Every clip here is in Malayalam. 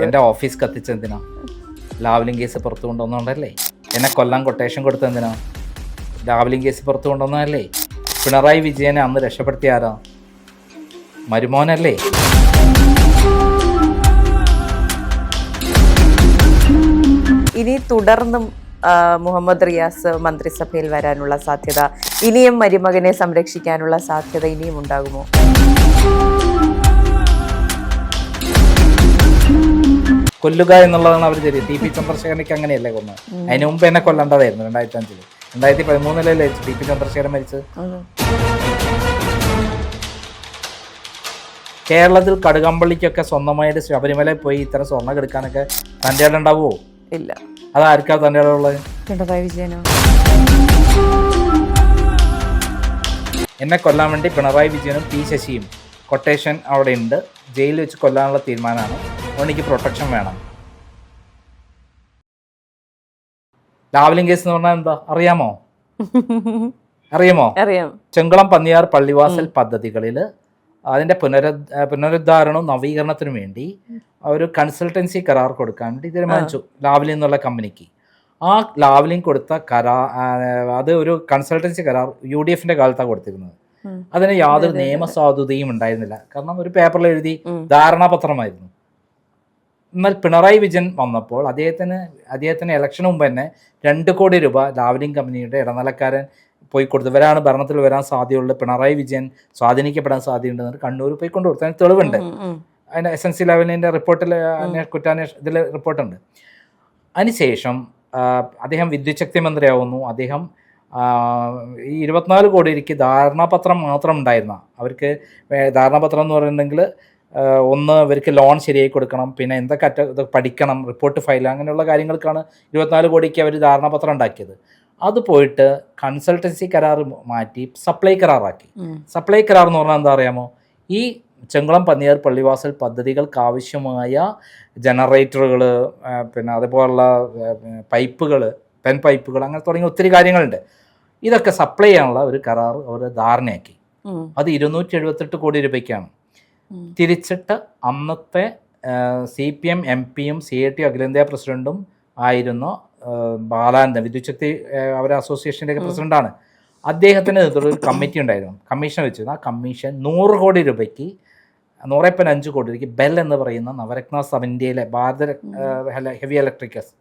എൻ്റെ ഓഫീസ് കത്തിച്ചെന്തിനാ? ലാവ്ലിൻ കേസ് പുറത്തു കൊണ്ടുവന്നോണ്ടല്ലേ? എന്നെ കൊല്ലാൻ കൊട്ടേഷൻ കൊടുത്തെന്തിനാ? ലാവ്ലിൻ കേസ് പുറത്തു കൊണ്ടുവന്നതല്ലേ? പിണറായി വിജയനെ അന്ന് രക്ഷപ്പെടുത്തിയ ആരാ? മരുമോനല്ലേ? ഇനി തുടർന്നും മുഹമ്മദ് റിയാസ് മന്ത്രിസഭയിൽ വരാനുള്ള സാധ്യത, ഇനിയും മരുമകനെ സംരക്ഷിക്കാനുള്ള സാധ്യത ഇനിയും ഉണ്ടാകുമോ? കൊല്ലുക എന്നുള്ളതാണ് അവർ ശരി. ടി പി ചന്ദ്രശേഖരനിക്ക് അങ്ങനെയല്ലേ കൊന്നത്? അതിന് മുമ്പ് എന്നെ കൊല്ലേണ്ടതായിരുന്നു. 2005 2013 ടി പി ചന്ദ്രശേഖരൻ മരിച്ചത്. കേരളത്തിൽ കടുകമ്പള്ളിക്കൊക്കെ സ്വന്തമായിട്ട് ശബരിമലയിൽ പോയി ഇത്തരം സ്വർണ്ണം എടുക്കാനൊക്കെ തൻ്റെ ഇടം ഉണ്ടാവുമോ? ഇല്ല. അതാർക്കാ തൻ്റെ ഇടമുള്ളത്? പിണറായി വിജയനോ? എന്നെ കൊല്ലാൻ വേണ്ടി പിണറായി വിജയനും പി ശശിയും കൊട്ടേഷൻ അവിടെ ഉണ്ട്. ജയിലിൽ വെച്ച് കൊല്ലാനുള്ള തീരുമാനമാണ്. അതുകൊണ്ട് എനിക്ക് പ്രൊട്ടക്ഷൻ വേണം. ലാവ്ലിൻ കേസ് എന്ന് പറഞ്ഞാൽ എന്താ അറിയാമോ? അറിയാം. ചെങ്കുളം പന്നിയാർ പള്ളിവാസൽ പദ്ധതികളിൽ അതിൻ്റെ പുനരുദ്ധാരണവും നവീകരണത്തിനും വേണ്ടി ഒരു കൺസൾട്ടൻസി കരാർ കൊടുക്കാൻ വേണ്ടി തീരുമാനിച്ചു ലാവ്ലിൻ എന്നുള്ള കമ്പനിക്ക്. ആ ലാവ്ലിൻ കൊടുത്ത അത് ഒരു കൺസൾട്ടൻസി കരാർ UDFന്റെ കാലത്താണ് കൊടുത്തിരുന്നത്. അതിന് യാതൊരു നിയമസാധുതയും ഉണ്ടായിരുന്നില്ല. കാരണം ഒരു പേപ്പറിൽ എഴുതി ധാരണാപത്രമായിരുന്നു. എന്നാൽ പിണറായി വിജയൻ വന്നപ്പോൾ അദ്ദേഹത്തിന് ഇലക്ഷന് മുമ്പ് തന്നെ 2 കോടി രൂപ ലാവ്ലിൻ കമ്പനിയുടെ ഇടനിലക്കാരൻ പോയി കൊടുത്തു. ഇവരാണ് ഭരണത്തിൽ വരാൻ സാധ്യതയുള്ളത്, പിണറായി വിജയൻ സ്വാധീനിക്കപ്പെടാൻ സാധ്യതയുണ്ടെന്ന് കണ്ണൂർ പോയി കൊണ്ടു കൊടുത്തു. അതിന് തെളിവുണ്ട്. അതിന് SNC ലെവലിൻ്റെ റിപ്പോർട്ടിൽ ഇതിൽ റിപ്പോർട്ടുണ്ട്. അതിനുശേഷം അദ്ദേഹം വിദ്യുച്ഛക്തി മന്ത്രിയാവുന്നു. അദ്ദേഹം ഈ 24 കോടിക്ക് ധാരണാപത്രം മാത്രം ഉണ്ടായിരുന്ന അവർക്ക് ധാരണാപത്രം എന്ന് പറയുന്നെങ്കിൽ ഒന്ന് ഇവർക്ക് ലോൺ ശരിയായി കൊടുക്കണം, പിന്നെ എന്തൊക്കെ ഇതൊക്കെ പഠിക്കണം, റിപ്പോർട്ട് ഫയൽ, അങ്ങനെയുള്ള കാര്യങ്ങൾക്കാണ് 24 കോടിക്ക് അവർ ധാരണാപത്രം ഉണ്ടാക്കിയത്. അത് പോയിട്ട് കൺസൾട്ടൻസി കരാർ മാറ്റി സപ്ലൈ കരാറാക്കി. സപ്ലൈ കരാർ എന്ന് പറഞ്ഞാൽ എന്താ അറിയാമോ? ഈ ചെങ്കുളം പന്നിയാർ പള്ളിവാസൽ പദ്ധതികൾക്ക് ആവശ്യമായ ജനറേറ്ററുകൾ, പിന്നെ അതുപോലുള്ള പൈപ്പുകൾ, പൈപ്പുകൾ, അങ്ങനെ തുടങ്ങിയ ഒത്തിരി കാര്യങ്ങളുണ്ട്. ഇതൊക്കെ സപ്ലൈ ചെയ്യാനുള്ള ഒരു കരാർ അവർ ധാരണയാക്കി. അത് 278 കോടി രൂപയ്ക്കാണ്. തിരിച്ചിട്ട് അന്നത്തെ CPM MP-യും CIT അഖിലേന്ത്യാ പ്രസിഡന്റും ആയിരുന്ന ബാലാനന്ദൻ, വിദ്യുച്ഛക്തി അവരെ അസോസിയേഷൻ്റെ പ്രസിഡന്റാണ്. അദ്ദേഹത്തിന് ഒരു കമ്മിറ്റി ഉണ്ടായിരുന്നു, കമ്മീഷൻ വെച്ചിരുന്നു. ആ കമ്മീഷൻ 100 കോടി രൂപയ്ക്ക് 105 കോടി രൂപയ്ക്ക് ബെൽ എന്ന് പറയുന്ന നവരത്ന ഇന്ത്യയിലെ ഭാരത ഹെവി ഇലക്ട്രിക്കൽസ്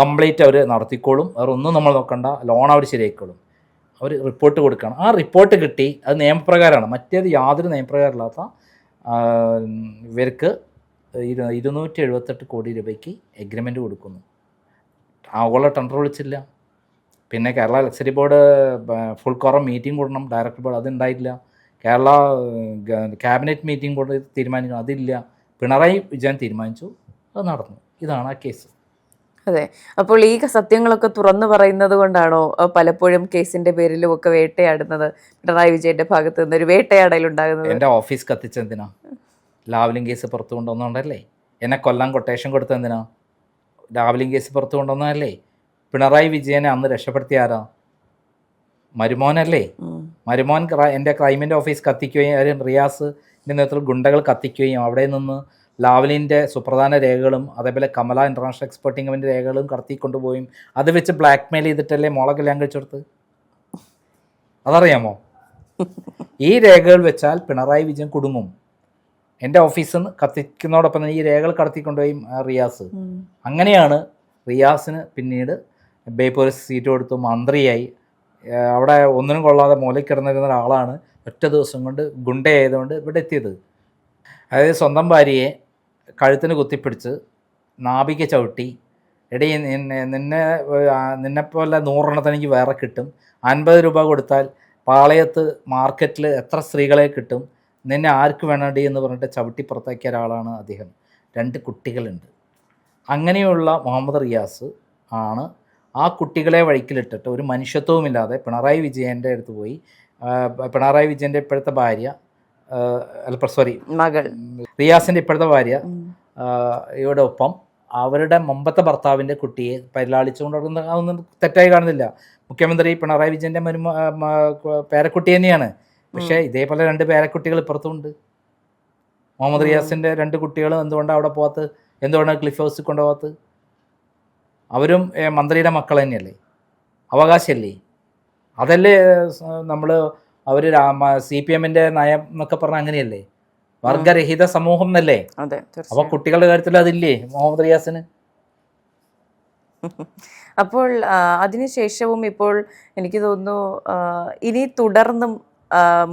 കംപ്ലീറ്റ് അവർ നടത്തിക്കോളും. വേറെ ഒന്നും നമ്മൾ നോക്കണ്ട, ലോൺ അവർ ശരിയായിക്കോളും. അവർ റിപ്പോർട്ട് കൊടുക്കണം. ആ റിപ്പോർട്ട് കിട്ടി. അത് നിയമപ്രകാരമാണ്. മറ്റേത് യാതൊരു നിയമപ്രകാരമില്ലാത്ത ഇവർക്ക് 278 കോടി രൂപയ്ക്ക് എഗ്രിമെൻറ്റ് കൊടുക്കുന്നു. ആഗോള ടെൻഡർ വിളിച്ചില്ല. പിന്നെ Kerala luxury board full quorum meeting കൂടണം, ഡയറക്ടർ ബോർഡ്, അതുണ്ടായില്ല. കേരള ക്യാബിനറ്റ് മീറ്റിംഗ് ബോർഡ് തീരുമാനിക്കണം, അതില്ല. പിണറായി വിജയൻ തീരുമാനിച്ചു, അത് നടന്നു. ഇതാണ് ആ കേസ്. അതെ. അപ്പോൾ ഈ സത്യങ്ങളൊക്കെ തുറന്നു പറയുന്നത് കൊണ്ടാണോ പലപ്പോഴും കേസിന്റെ പേരിലും ഒക്കെ വേട്ടയാടുന്നത്? പിണറായി വിജയന്റെ ഭാഗത്ത് നിന്ന് ഒരു വേട്ടയാടലുണ്ടാകുന്നത്? എൻ്റെ ഓഫീസ് കത്തിച്ചെന്തിനാ? ലാവ്ലിൻ കേസ് പുറത്തു കൊണ്ടുവന്നോണ്ടല്ലേ? എന്നെ കൊല്ലാൻ കൊട്ടേഷൻ കൊടുത്തെന്തിനാ? ലാവ്ലിൻ കേസ് പുറത്തു കൊണ്ടുവന്നതല്ലേ? പിണറായി വിജയനെ അന്ന് രക്ഷപ്പെടുത്തിയ ആരാ? മരുമോനല്ലേ? മരുമോൻ എൻ്റെ ക്രൈമിൻ്റെ ഓഫീസ് കത്തിക്കുകയും റിയാസിൻ്റെ നേതൃത്വത്തിൽ ഗുണ്ടകൾ കത്തിക്കുകയും അവിടെ നിന്ന് ലാവ്ലിൻ്റെ സുപ്രധാന രേഖകളും അതേപോലെ കമല ഇൻ്റർനാഷണൽ എക്സ്പോർട്ടിംഗ് കമ്പനിൻ്റെ രേഖകളും കടത്തിക്കൊണ്ടുപോയും അത് വെച്ച് ബ്ലാക്ക് മെയിൽ ചെയ്തിട്ടല്ലേ മോളെ കല്യാണം കഴിച്ചെടുത്ത്? അതറിയാമോ? ഈ രേഖകൾ വെച്ചാൽ പിണറായി വിജയൻ കുടുങ്ങും. എൻ്റെ ഓഫീസിൽ നിന്ന് കത്തിക്കുന്നതോടൊപ്പം തന്നെ ഈ രേഖകൾ കടത്തിക്കൊണ്ടുപോയി റിയാസ്. അങ്ങനെയാണ് റിയാസിന് പിന്നീട് ബേപ്പൂർ സീറ്റ് കൊടുത്തു, മന്ത്രിയായി. അവിടെ ഒന്നിനും കൊള്ളാതെ മൂലയിൽ കിടന്നിരുന്ന ഒരാളാണ് ഒറ്റ ദിവസം കൊണ്ട് ഗുണ്ടയായതുകൊണ്ട് ഇവിടെ എത്തിയത്. അതായത് സ്വന്തം ഭാര്യയെ കഴുത്തിന് കുത്തിപ്പിടിച്ച് നാഭിക ചവിട്ടി, എടീ നിന്നെപ്പോലെ 100 എനിക്ക് വേറെ കിട്ടും, 50 രൂപ കൊടുത്താൽ പാളയത്ത് മാർക്കറ്റിൽ എത്ര സ്ത്രീകളെ കിട്ടും, നിന്നെ ആർക്ക് വേണടി എന്ന് പറഞ്ഞിട്ട് ചവിട്ടി പുറത്താക്കിയ ഒരാളാണ് അദ്ദേഹം. 2 കുട്ടികളുണ്ട്. അങ്ങനെയുള്ള മുഹമ്മദ് റിയാസ് ആണ് ആ കുട്ടികളെ വഴിക്കിലിട്ടിട്ട് ഒരു മനുഷ്യത്വവുമില്ലാതെ പിണറായി വിജയൻ്റെ അടുത്ത് പോയി. പിണറായി വിജയൻ്റെ ഇപ്പോഴത്തെ ഭാര്യ, മകൾ റിയാസിൻ്റെ ഇപ്പോഴത്തെ ഭാര്യ യുടെ ഒപ്പം അവരുടെ മുമ്പത്തെ ഭർത്താവിൻ്റെ കുട്ടിയെ പരിലാളിച്ചുകൊണ്ട് അതൊന്നും തെറ്റായി കാണുന്നില്ല. മുഖ്യമന്ത്രി പിണറായി വിജയൻ്റെ പേരക്കുട്ടി തന്നെയാണ്. പക്ഷേ ഇതേപോലെ 2 പേരക്കുട്ടികൾ ഇപ്പുറത്തുമുണ്ട്. മുഹമ്മദ് റിയാസിൻ്റെ 2 കുട്ടികളും എന്തുകൊണ്ടാണ് അവിടെ പോകാത്ത? എന്തുകൊണ്ടാണ് ക്ലിഫ് ഹൗസിൽ കൊണ്ടുപോകാത്തത്? അവരും മന്ത്രിയുടെ മക്കൾ തന്നെയല്ലേ, അവകാശമല്ലേ? അതല്ലേ നമ്മൾ അവർ CPM നയം എന്നൊക്കെ പറഞ്ഞാൽ അങ്ങനെയല്ലേ, വർഗരഹിത സമൂഹം എന്നല്ലേ? അപ്പോൾ കുട്ടികളുടെ കാര്യത്തിൽ അതില്ലേ മുഹമ്മദ് റിയാസിന്? അപ്പോൾ അതിനുശേഷവും ഇപ്പോൾ എനിക്ക് തോന്നുന്നു ഇനി തുടർന്നും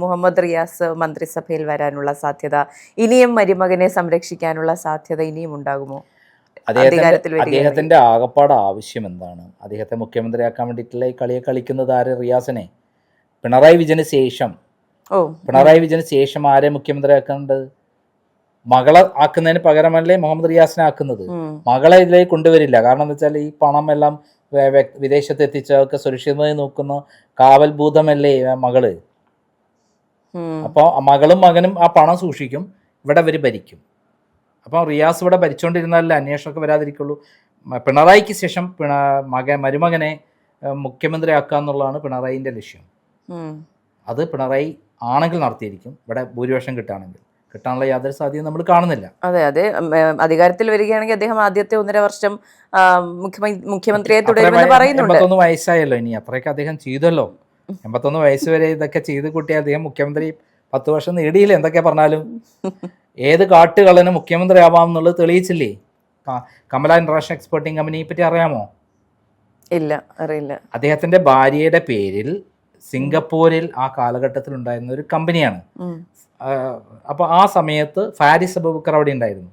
മുഹമ്മദ് റിയാസ് മന്ത്രിസഭയിൽ വരാനുള്ള സാധ്യത, ഇനിയും മരുമകനെ സംരക്ഷിക്കാനുള്ള സാധ്യത ഇനിയും ഉണ്ടാകുമോ? അദ്ദേഹത്തിന്റെ ആകപ്പാട് ആവശ്യം എന്താണ്? അദ്ദേഹത്തെ മുഖ്യമന്ത്രിയാക്കാൻ വേണ്ടിയിട്ടുള്ള ഈ കളിയെ കളിക്കുന്നത് ആര്? റിയാസിനെ. പിണറായി വിജയന് ശേഷം ആരെ മുഖ്യമന്ത്രിയാക്കേണ്ടത്? മകളെ ആക്കുന്നതിന് പകരമല്ലേ മുഹമ്മദ് റിയാസിനെ ആക്കുന്നത്. മകളെ ഇതിലേക്ക് കൊണ്ടുവരില്ല. കാരണം എന്താ വെച്ചാൽ ഈ പണം എല്ലാം വിദേശത്ത് എത്തിച്ചവർക്ക് സുരക്ഷിതമായി നോക്കുന്ന കാവൽ ഭൂതമല്ലേ മകള്. അപ്പോൾ മകളും മകനും ആ പണം സൂക്ഷിക്കും, ഇവിടെ ഇവർ ഭരിക്കും. അപ്പം റിയാസ് ഇവിടെ ഭരിച്ചുകൊണ്ടിരുന്നാലേ അന്വേഷണമൊക്കെ വരാതിരിക്കുള്ളൂ. പിണറായിക്ക് ശേഷം മരുമകനെ മുഖ്യമന്ത്രിയാക്കുക എന്നുള്ളതാണ് പിണറായിൻ്റെ ലക്ഷ്യം. അത് പിണറായി ആണെങ്കിൽ നടത്തിയിരിക്കും, ഇവിടെ ഭൂരിപക്ഷം കിട്ടാനുള്ള യാതൊരു സാധ്യതയും നമ്മൾ കാണുന്നില്ല. അതെ, അധികാരത്തിൽ വരികയാണെങ്കിൽ അദ്ദേഹം ആദ്യത്തെ 1.5 വർഷം മുഖ്യമന്ത്രിയെ തുടരുമെന്ന് പറയുന്നുണ്ട്. 81 വയസ്സായല്ലോ, ഇനി അത്രയൊക്കെ അദ്ദേഹം ചെയ്തല്ലോ. 81 വയസ്സ് വരെ ഇതൊക്കെ ചെയ്ത് കൂട്ടിയ അദ്ദേഹം മുഖ്യമന്ത്രി 10 വർഷം നേടിയില്ല. എന്തൊക്കെ പറഞ്ഞാലും ഏത് കാട്ടുകള്ളനും മുഖ്യമന്ത്രി ആവാം എന്നുള്ളത് തെളിയിച്ചില്ലേ? കമല ഇന്റർനാഷണൽ എക്സ്പോർട്ടിംഗ് കമ്പനിയെ പറ്റി അറിയാമോ? ഇല്ല, അറിയില്ല. അദ്ദേഹത്തിന്റെ ഭാര്യയുടെ പേരിൽ സിംഗപ്പൂരിൽ ആ കാലഘട്ടത്തിൽ ഉണ്ടായിരുന്ന ഒരു കമ്പനിയാണ്. അപ്പോൾ ആ സമയത്ത് ഫാരിസ് അബൂബക്കർ അവിടെ ഉണ്ടായിരുന്നു.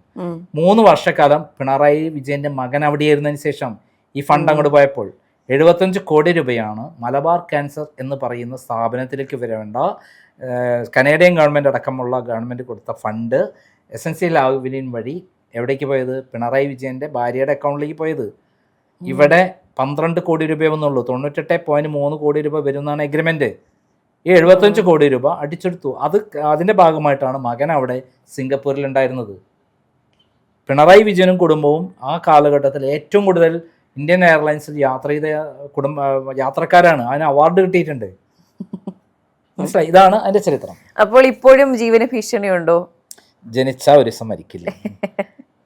3 വർഷക്കാലം പിണറായി വിജയന്റെ മകൻ അവിടെ ആയിരുന്നതിന് ശേഷം ഈ ഫണ്ട് അങ്ങോട്ട് പോയപ്പോൾ 75 കോടി രൂപയാണ് മലബാർ ക്യാൻസർ എന്ന് പറയുന്ന സ്ഥാപനത്തിലേക്ക് വരേണ്ട കനേഡിയൻ ഗവൺമെൻറ് അടക്കമുള്ള ഗവൺമെൻറ് കൊടുത്ത ഫണ്ട് എസൻഷ്യൽ ലാവലിൻ വഴി എവിടേക്ക് പോയത്? പിണറായി വിജയൻ്റെ ഭാര്യയുടെ അക്കൗണ്ടിലേക്ക് പോയത്. ഇവിടെ 12 കോടി രൂപയൊന്നുള്ളൂ, 98.3 കോടി രൂപ വരുന്നതാണ് എഗ്രിമെൻറ്റ്. ഈ 75 കോടി രൂപ അടിച്ചെടുത്തു. അതിൻ്റെ ഭാഗമായിട്ടാണ് മകൻ അവിടെ സിംഗപ്പൂരിൽ ഉണ്ടായിരുന്നത്. പിണറായി വിജയനും കുടുംബവും ആ കാലഘട്ടത്തിൽ ഏറ്റവും കൂടുതൽ ഇന്ത്യൻ എയർലൈൻസിൽ യാത്ര ചെയ്ത യാത്രക്കാരാണ്. അതിന് അവാർഡ് കിട്ടിയിട്ടുണ്ട്. മനസ്സിലായി? ഇതാണ് അതിന്റെ ചരിത്രം. അപ്പോൾ ഇപ്പോഴും ജീവന ഭീഷണിയുണ്ടോ? ജനിച്ച ഒരു ദിവസം മരിക്കില്ല.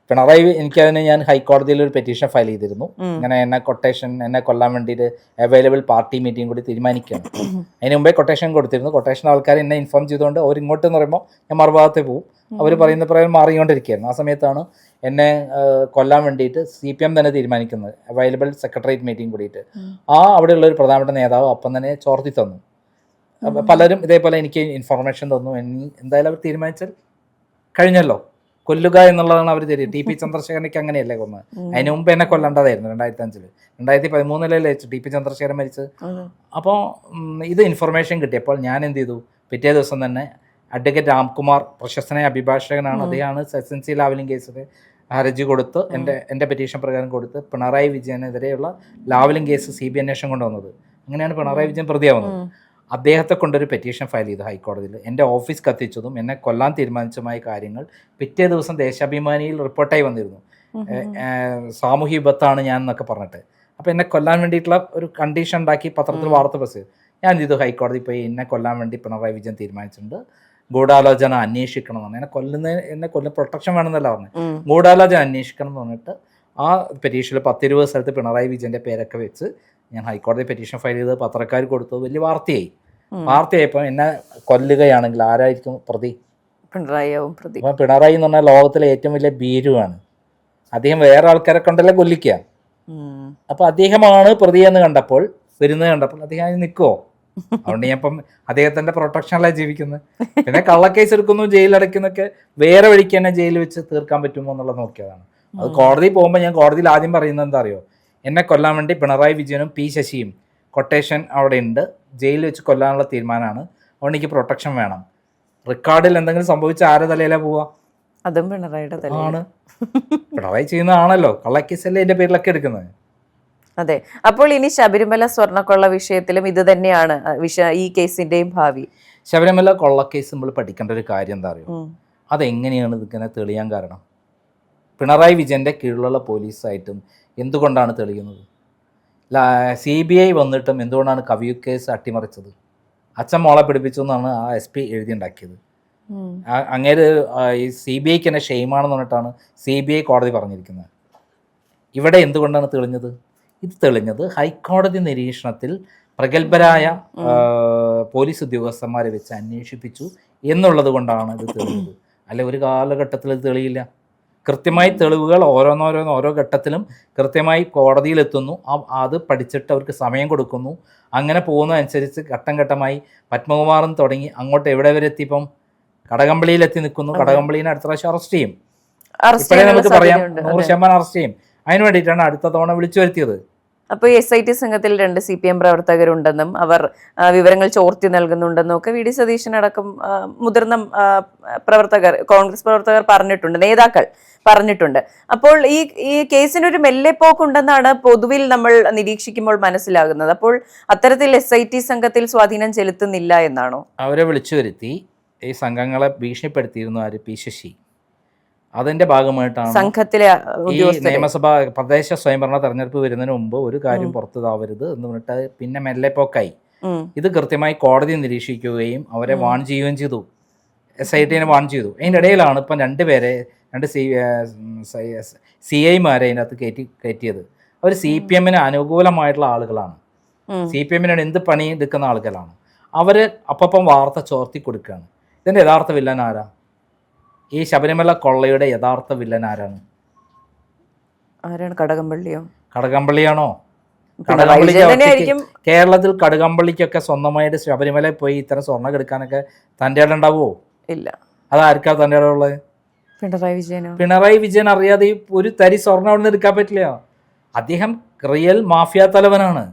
പിണറായി എനിക്കതിന് ഞാൻ ഹൈക്കോടതിയിൽ ഒരു പെറ്റീഷൻ ഫയൽ ചെയ്തിരുന്നു. ഇങ്ങനെ എന്നെ കൊല്ലാൻ വേണ്ടിയിട്ട് അവൈലബിൾ പാർട്ടി മീറ്റിംഗ് കൂടി തീരുമാനിക്കുകയാണ്. അതിന് മുമ്പേ കൊട്ടേഷൻ കൊടുത്തിരുന്നു. കൊട്ടേഷൻ ആൾക്കാർ എന്നെ ഇൻഫോം ചെയ്തുകൊണ്ട് അവർ ഇങ്ങോട്ട് എന്ന് പറയുമ്പോൾ ഞാൻ മറുഭാഗത്തെ പോകും. അവർ പറയുന്ന പ്രകാരം മാറിക്കൊണ്ടിരിക്കുകയായിരുന്നു. ആ സമയത്താണ് എന്നെ കൊല്ലാൻ വേണ്ടിയിട്ട് CPM തന്നെ തീരുമാനിക്കുന്നത്, അവൈലബിൾ സെക്രട്ടേറിയറ്റ് മീറ്റിംഗ് കൂടിയിട്ട്. അവിടെയുള്ള ഒരു പ്രധാനപ്പെട്ട നേതാവ് അപ്പം തന്നെ ചോർത്തി തന്നു. പലരും ഇതേപോലെ എനിക്ക് ഇൻഫർമേഷൻ തന്നു. എന്തായാലും അവർ തീരുമാനിച്ചാൽ കഴിഞ്ഞല്ലോ, കൊല്ലുക എന്നുള്ളതാണ് അവർ തരും. TP ചന്ദ്രശേഖരനൊക്കെ അങ്ങനെയല്ലേ കൊന്നത്. അതിന് മുമ്പ് എന്നെ കൊല്ലേണ്ടതായിരുന്നു. 2005 2013 TP ചന്ദ്രശേഖരൻ മരിച്ചത്. അപ്പോൾ ഇത് ഇൻഫർമേഷൻ കിട്ടിയപ്പോൾ ഞാൻ എന്ത് ചെയ്തു? പിറ്റേ ദിവസം തന്നെ അഡ്വക്കേറ്റ് രാംകുമാർ, പ്രശസ്തനായ അഭിഭാഷകനാണ്, അദ്ദേഹമാണ് എസൻസി ലാവലിംഗ് കേസിൽ ഹർജി കൊടുത്ത് എൻ്റെ പെറ്റീഷൻ പ്രകാരം കൊടുത്ത് പിണറായി വിജയനെതിരെയുള്ള ലാവലിംഗ് കേസ് CBI അന്വേഷണം കൊണ്ടുവന്നത്. അങ്ങനെയാണ് പിണറായി വിജയൻ പ്രതിയാവുന്നത്. അദ്ദേഹത്തെ കൊണ്ടൊരു പെറ്റീഷൻ ഫയൽ ചെയ്തു ഹൈക്കോടതിയിൽ. എൻ്റെ ഓഫീസ് കത്തിച്ചതും എന്നെ കൊല്ലാൻ തീരുമാനിച്ചതുമായ കാര്യങ്ങൾ പിറ്റേ ദിവസം ദേശാഭിമാനിയിൽ റിപ്പോർട്ടായി വന്നിരുന്നു. സാമൂഹ്യ വിപത്താണ് ഞാൻ എന്നൊക്കെ പറഞ്ഞിട്ട്. അപ്പോൾ എന്നെ കൊല്ലാൻ വേണ്ടിയിട്ടുള്ള ഒരു കണ്ടീഷൻ ഉണ്ടാക്കി പത്രത്തിൽ വാർത്ത പ്രസ് ചെയ്തു. ഞാൻ ഇത് ഹൈക്കോടതി പോയി എന്നെ കൊല്ലാൻ വേണ്ടി പിണറായി വിജയൻ തീരുമാനിച്ചിട്ടുണ്ട്, ഗൂഢാലോചന അന്വേഷിക്കണം എന്ന് പറഞ്ഞു. എന്നെ കൊല്ലുന്ന പ്രൊട്ടക്ഷൻ വേണമെന്നല്ല പറഞ്ഞു, ഗൂഢാലോചന അന്വേഷിക്കണം എന്ന് പറഞ്ഞിട്ട് ആ പെറ്റീഷനിൽ 10-20 സ്ഥലത്ത് പിണറായി വിജയൻ്റെ പേരൊക്കെ വെച്ച് ഞാൻ ഹൈക്കോടതി പെറ്റീഷൻ ഫയൽ ചെയ്ത് പത്രക്കാർ കൊടുത്തു. വലിയ വാർത്തയായപ്പോൾ എന്നെ കൊല്ലുകയാണെങ്കിൽ ആരായിരിക്കും പ്രതി? പിണറായിയാവും പ്രതി. അപ്പം പിണറായി എന്ന് പറഞ്ഞാൽ ലോകത്തിലെ ഏറ്റവും വലിയ ഭീരുവാണ്. അദ്ദേഹം വേറെ ആൾക്കാരെ കൊണ്ടല്ലേ കൊല്ലിക്കുക. അപ്പോൾ അദ്ദേഹമാണ് പ്രതി എന്ന് കണ്ടപ്പോൾ അദ്ദേഹം അതിന് നിൽക്കുമോ? അതുകൊണ്ട് ഞാൻ ഇപ്പം അദ്ദേഹത്തിൻ്റെ പ്രൊട്ടക്ഷനിലാണ് ജീവിക്കുന്നത്. പിന്നെ കള്ളക്കേസ് എടുക്കുന്നു, ജയിലടയ്ക്കുന്നൊക്കെ വേറെ വഴിക്ക് തന്നെ ജയിലിൽ വെച്ച് തീർക്കാൻ പറ്റുമോ എന്നുള്ളത് നോക്കിയതാണ്. അത് കോടതി പോകുമ്പോൾ ഞാൻ കോടതിയിൽ ആദ്യം പറയുന്നത് എന്താ അറിയോ? എന്നെ കൊല്ലാൻ വേണ്ടി പിണറായി വിജയനും P ശശിയും കൊട്ടേഷൻ അവിടെ ഉണ്ട്, ജയിലിൽ വെച്ച് കൊല്ലാനുള്ള തീരുമാനമാണ്, അതുകൊണ്ട് എനിക്ക് പ്രൊട്ടക്ഷൻ വേണം. റെക്കോർഡിൽ എന്തെങ്കിലും സംഭവിച്ച ആരെ തലയിലാണ് പോവുക? അതും പിണറായിയുടെ തലയാണ്. പിണറായി ചെയ്യുന്നതാണല്ലോ, കള്ളക്കേസല്ലേ എൻ്റെ പേരിലൊക്കെ എടുക്കുന്നത്. അതെ. അപ്പോൾ ഇനി ശബരിമല സ്വർണ്ണക്കൊള്ള വിഷയത്തിലും ഇത് തന്നെയാണ് ഈ കേസിന്റെയും ഭാവി. ശബരിമല കൊള്ളക്കേസ് നമ്മൾ പഠിക്കേണ്ട ഒരു കാര്യം എന്താ അറിയോ? അതെങ്ങനെയാണ് ഇതിങ്ങനെ തെളിയാൻ കാരണം? പിണറായി വിജയൻ്റെ കീഴിലുള്ള പോലീസായിട്ടും എന്തുകൊണ്ടാണ് തെളിയുന്നത്? CBI വന്നിട്ടും എന്തുകൊണ്ടാണ് കവിയു കേസ് അട്ടിമറിച്ചത്? അച്ഛൻ മോളെ പിടിപ്പിച്ചു എന്നാണ് ആ SP എഴുതിയുണ്ടാക്കിയത്. അങ്ങേര് ഈ CBIക്ക് തന്നെ ഷെയിമാണെന്ന് പറഞ്ഞിട്ടാണ് CBI കോടതി പറഞ്ഞിരിക്കുന്നത്. ഇവിടെ എന്തുകൊണ്ടാണ് തെളിഞ്ഞത്? ഇത് തെളിഞ്ഞത് ഹൈക്കോടതി നിരീക്ഷണത്തിൽ പ്രഗത്ഭരായ പോലീസ് ഉദ്യോഗസ്ഥന്മാരെ വെച്ച് അന്വേഷിപ്പിച്ചു എന്നുള്ളത് കൊണ്ടാണ് ഇത് തെളിഞ്ഞത്. അല്ലെ ഒരു കാലഘട്ടത്തിൽ ഇത് തെളിയില്ല. കൃത്യമായി തെളിവുകൾ ഓരോ ഘട്ടത്തിലും കൃത്യമായി കോടതിയിലെത്തുന്നു. അത് പഠിച്ചിട്ട് അവർക്ക് സമയം കൊടുക്കുന്നു. അങ്ങനെ പോകുന്നതനുസരിച്ച് ഘട്ടം ഘട്ടമായി പത്മകുമാറിന് തുടങ്ങി അങ്ങോട്ട് എവിടെ വരെ എത്തിയപ്പം കടകംപള്ളിയിലെത്തി നിൽക്കുന്നു. കടകംപള്ളിനെ അടുത്ത പ്രാവശ്യം അറസ്റ്റ് ചെയ്യും. ഇപ്പോഴേ നമുക്ക് പറയാം 100% അറസ്റ്റ് ചെയ്യും. അതിനു വേണ്ടിയിട്ടാണ് അടുത്ത തവണ വിളിച്ചു വരുത്തിയത്. അപ്പോൾ SIT സംഘത്തിൽ 2 CPM പ്രവർത്തകരുണ്ടെന്നും അവർ വിവരങ്ങൾ ചോർത്തി നൽകുന്നുണ്ടെന്നും ഒക്കെ VD സതീശനടക്കം മുതിർന്ന പ്രവർത്തകർ, കോൺഗ്രസ് പ്രവർത്തകർ പറഞ്ഞിട്ടുണ്ട്, നേതാക്കൾ പറഞ്ഞിട്ടുണ്ട്. അപ്പോൾ ഈ കേസിനൊരു മെല്ലെപ്പോക്കുണ്ടെന്നാണ് പൊതുവിൽ നമ്മൾ നിരീക്ഷിക്കുമ്പോൾ മനസ്സിലാകുന്നത്. അപ്പോൾ അത്തരത്തിൽ SIT സംഘത്തിൽ സ്വാധീനം ചെലുത്തുന്നില്ല എന്നാണോ? അവരെ വിളിച്ചു വരുത്തി ഈ സംഘങ്ങളെ ഭീഷണിപ്പെടുത്തിയിരുന്നു ആര്? P. ശശി. അതിന്റെ ഭാഗമായിട്ടാണ് സംഘത്തിലെ ഈ നിയമസഭാ പ്രദേശ സ്വയംഭരണ തെരഞ്ഞെടുപ്പ് വരുന്നതിന് മുമ്പ് ഒരു കാര്യം പുറത്തുതാവരുത് എന്ന് പറഞ്ഞിട്ട് പിന്നെ മെല്ലെപ്പോക്കായി. ഇത് കൃത്യമായി കോടതി നിരീക്ഷിക്കുകയും അവരെ വാൺ ചെയ്യുകയും ചെയ്തു. SITനെ വാൺ ചെയ്തു. അതിൻ്റെ ഇടയിലാണ് ഇപ്പം 2 CIമാരെ അതിനകത്ത് കയറ്റിയത്. അവർ CPMന് അനുകൂലമായിട്ടുള്ള ആളുകളാണ്. CPMനോട് എന്ത് പണി എടുക്കുന്ന ആളുകളാണ്. അവർ അപ്പം വാർത്ത ചോർത്തി കൊടുക്കുകയാണ്. ഇതിൻ്റെ യഥാർത്ഥ വില്ലൻ ആരാ? ഈ ശബരിമല കൊള്ളയുടെ യഥാർത്ഥ വില്ലൻ ആരാണ്? കടകംപള്ളിയോ? കടകംപള്ളിയാണോ? കേരളത്തിൽ കടകംപള്ളിക്കൊക്കെ സ്വന്തമായിട്ട് ശബരിമല പോയി ഇത്തരം സ്വർണ്ണം എടുക്കാനൊക്കെ തൻ്റെ ഇടം ഉണ്ടാവുമോ? ഇല്ല. അതാർക്കാ തൻ്റെ ഇടം ഉള്ളത്? പിണറായി വിജയൻ അറിയാതെ ഒരു തരി സ്വർണ്ണം അവിടെ നിന്ന് എടുക്കാൻ പറ്റില്ല. അദ്ദേഹം റിയൽ മാഫിയ തലവനാണ്.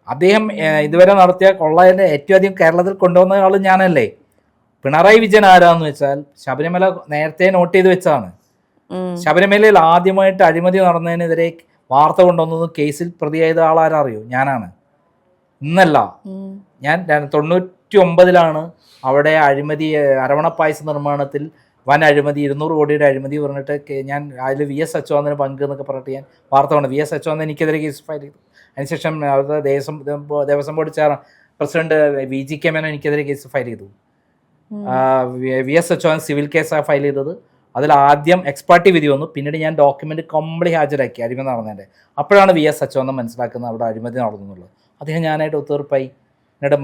അദ്ദേഹം ഇതുവരെ നടത്തിയ കൊള്ളയെ ഏറ്റവും അധികം കേരളത്തിൽ കൊണ്ടുവന്ന ആൾ ഞാനല്ലേ. പിണറായി വിജയൻ ആരാന്ന് വെച്ചാൽ ശബരിമല നേരത്തെ നോട്ട് ചെയ്ത് വെച്ചതാണ്. ശബരിമലയിൽ ആദ്യമായിട്ട് അഴിമതി നടന്നതിനെതിരെ വാർത്ത കൊണ്ടുവന്നത് കേസിൽ പ്രതിയായത് ആളാരാ അറിയോ? ഞാനാണ്. ഇന്നല്ല, ഞാൻ 99 അവിടെ അഴിമതി, അരവണ പായസ നിർമ്മാണത്തിൽ വൻ അഴിമതി, 200 കോടിയുടെ അഴിമതി പറഞ്ഞിട്ട് ഞാൻ അതിൽ VS അച്യുതാനന്ദന് പങ്ക് എന്നൊക്കെ പറഞ്ഞിട്ട് ഞാൻ വാർത്ത കൊണ്ട് VS അച്യുതാനന്ദൻ എനിക്കെതിരെ കേസ് ഫയൽ ചെയ്തു. അതിനുശേഷം അവിടുത്തെ Devaswom board president VG Menon എനിക്കെതിരെ കേസ് ഫയൽ ചെയ്തു. VS അച്യുതാനന്ദൻ സിവിൽ കേസാണ് ഫയൽ ചെയ്തത്. അതിൽ ആദ്യം എക്സ്പേർട്ടി വിധി വന്നു. പിന്നീട് ഞാൻ ഡോക്യുമെന്റ് കംപ്ലീറ്റ് ഹാജരാക്കി അഴിമതി നടന്നതിൻ്റെ. അപ്പോഴാണ് VS അച്യുതാനന്ദൻ മനസ്സിലാക്കുന്നത് അവിടെ അഴിമതി നടന്നുള്ളത്. അദ്ദേഹം ഞാനായിട്ട് ഒത്തുതീർപ്പായി. എന്നിട്ട്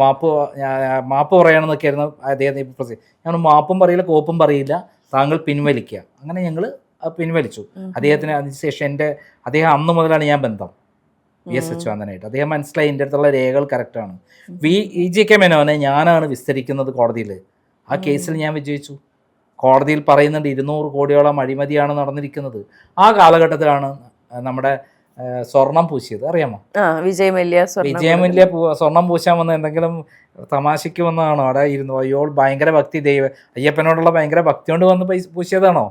മാപ്പ് പറയണമെന്നൊക്കെ ആയിരുന്നു അദ്ദേഹത്തിന്. ഞാൻ മാപ്പും പറയില്ല, കോപ്പും പറയില്ല, താങ്കൾ പിൻവലിക്കുക. അങ്ങനെ ഞങ്ങൾ പിൻവലിച്ചു. അദ്ദേഹത്തിന് അതിനുശേഷം അദ്ദേഹം അന്ന് മുതലാണ് ഞാൻ ബന്ധം VS അച്യുതാനന്ദനായിട്ട്. അദ്ദേഹം മനസ്സിലായി എൻ്റെ അടുത്തുള്ള രേഖകൾ കറക്റ്റാണ്. VG മേനോനെ ഞാനാണ് വിസ്തരിക്കുന്നത് കോടതിയിൽ. ആ കേസിൽ ഞാൻ വിജയിച്ചു. കോടതിയിൽ പറയുന്നുണ്ട് 200 കോടിയോളം അഴിമതിയാണ് നടന്നിരിക്കുന്നത്. ആ കാലഘട്ടത്തിലാണ് നമ്മുടെ സ്വർണം പൂശിയത്. അറിയാമോ? വിജയ് മല്യ സ്വർണം പൂശാൻ വന്ന എന്തെങ്കിലും തമാശയ്ക്ക് വന്നതാണോ? അവിടെ ഇരുന്നു അയ്യോ ഭയങ്കര ഭക്തി, അയ്യപ്പനോടുള്ള ഭയങ്കര ഭക്തി കൊണ്ട് വന്ന് പൂശിയതാണോ?